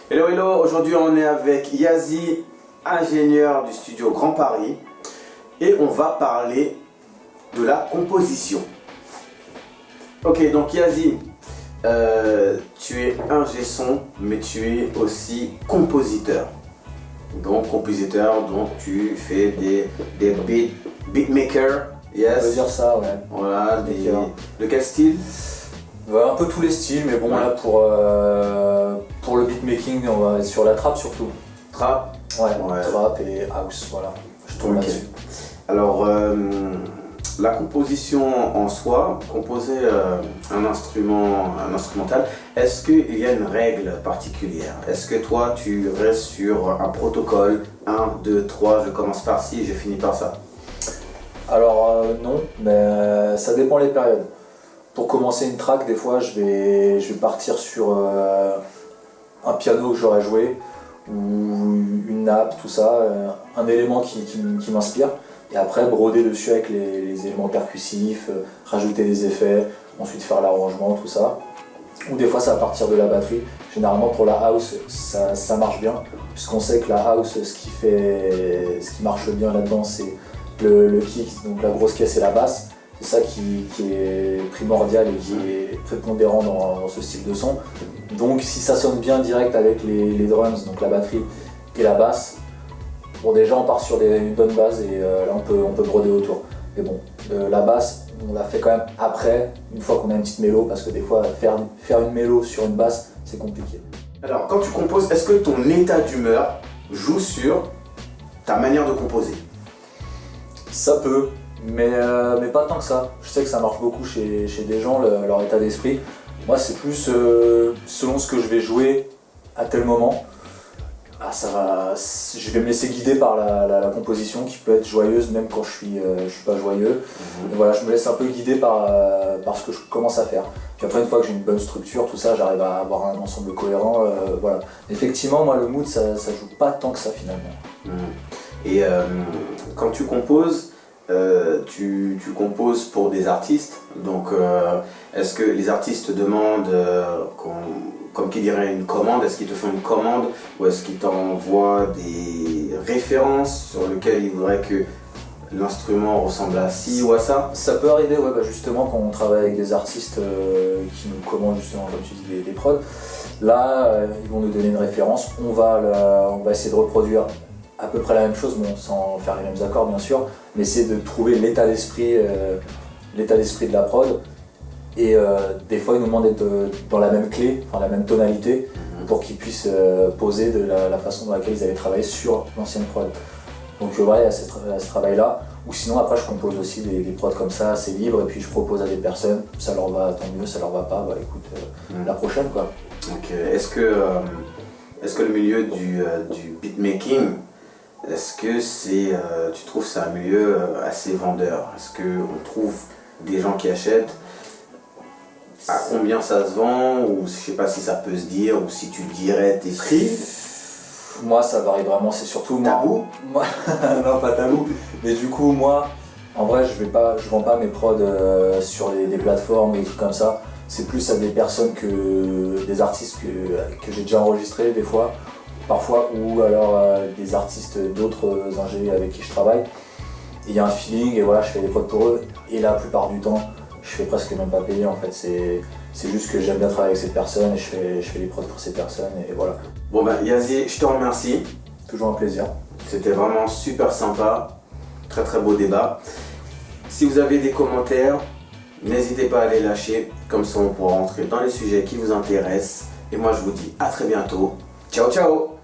Hello, hello, aujourd'hui on est avec Yazi, ingénieur du studio Grand Paris, et on va parler de la composition. Ok, donc Yazi, tu es ingé son, mais tu es aussi compositeur. Donc compositeur, donc tu fais des beatmakers, yes. On peut dire ça, ouais. Voilà, de quel style? Un peu tous les styles, mais bon, là pour le beatmaking, on va être sur la trap surtout. Trap? Ouais, trap et house, voilà. Je tourne là-dessus. Alors, la composition en soi, composer un instrumental, est-ce qu'il y a une règle particulière? Est-ce que toi, tu restes sur un protocole, 1, 2, 3, je commence par ci, je finis par ça? Alors non, mais ça dépend les périodes. Pour commencer une track, des fois, je vais partir sur un piano que j'aurais joué, ou une nappe, tout ça, un élément qui m'inspire. Et après, broder dessus avec les éléments percussifs, rajouter des effets, ensuite faire l'arrangement, tout ça. Ou des fois, ça va partir de la batterie. Généralement, pour la house, ça marche bien, puisqu'on sait que la house, ce qui marche bien là-dedans, c'est le kick, donc la grosse caisse et la basse. C'est ça qui est primordial et qui est prépondérant dans ce style de son. Donc si ça sonne bien direct avec les drums, donc la batterie et la basse, bon déjà on part sur une bonne base et là on peut broder autour. Mais bon, la basse, on la fait quand même après, une fois qu'on a une petite mélo, parce que des fois faire une mélo sur une basse, c'est compliqué. Alors quand tu composes, est-ce que ton état d'humeur joue sur ta manière de composer? Ça peut. Mais pas tant que ça. Je sais que ça marche beaucoup chez des gens, leur état d'esprit. Moi, c'est plus selon ce que je vais jouer à tel moment. Je vais me laisser guider par la composition qui peut être joyeuse même quand je suis pas joyeux. Et voilà, je me laisse un peu guider par ce que je commence à faire. Puis après, une fois que j'ai une bonne structure, tout ça, j'arrive à avoir un ensemble cohérent. Voilà. Effectivement, moi, le mood, ça joue pas tant que ça finalement. Et quand tu composes, tu composes pour des artistes, donc est-ce que les artistes te demandent, comme qui dirait une commande, est-ce qu'ils te font une commande ou est-ce qu'ils t'envoient des références sur lesquelles ils voudraient que l'instrument ressemble à ci ou à ça? Ça peut arriver, ouais, justement quand on travaille avec des artistes qui nous commandent justement, comme tu dis, des prods, là ils vont nous donner une référence, on va essayer de reproduire à peu près la même chose, bon, sans faire les mêmes accords bien sûr, mais c'est de trouver l'état d'esprit de la prod. Et des fois ils nous demandent d'être dans la même clé, enfin la même tonalité, pour qu'ils puissent poser de la façon dans laquelle ils avaient travaillé sur l'ancienne prod. Donc voilà, il y a ce travail-là. Ou sinon après je compose aussi des prods comme ça, assez libres, et puis je propose à des personnes, ça leur va tant mieux, ça leur va pas, bah écoute, la prochaine quoi. Ok. Est-ce que le milieu du beatmaking, est-ce que tu trouves que c'est un milieu assez vendeur? Est-ce qu'on trouve des gens qui achètent? À combien ça se vend? Ou je sais pas si ça peut se dire, ou si tu dirais tes prix? Moi ça varie vraiment, c'est surtout tabou. Moi non, pas tabou, mais du coup moi, en vrai je vends pas mes prods sur des plateformes et des trucs comme ça. C'est plus à des personnes des artistes que j'ai déjà enregistrés des fois, parfois, ou alors des artistes d'autres ingénieurs avec qui je travaille. Il y a un feeling et voilà, je fais des prods pour eux, et la plupart du temps je fais presque même pas payer en fait, c'est juste que j'aime bien travailler avec cette personne et je fais des prods pour ces personnes et voilà. Bon ben Yazi, je te remercie. Toujours un plaisir. C'était vraiment super sympa, très très beau débat. Si vous avez des commentaires, n'hésitez pas à les lâcher, comme ça on pourra rentrer dans les sujets qui vous intéressent. Et moi je vous dis à très bientôt. Ciao ciao.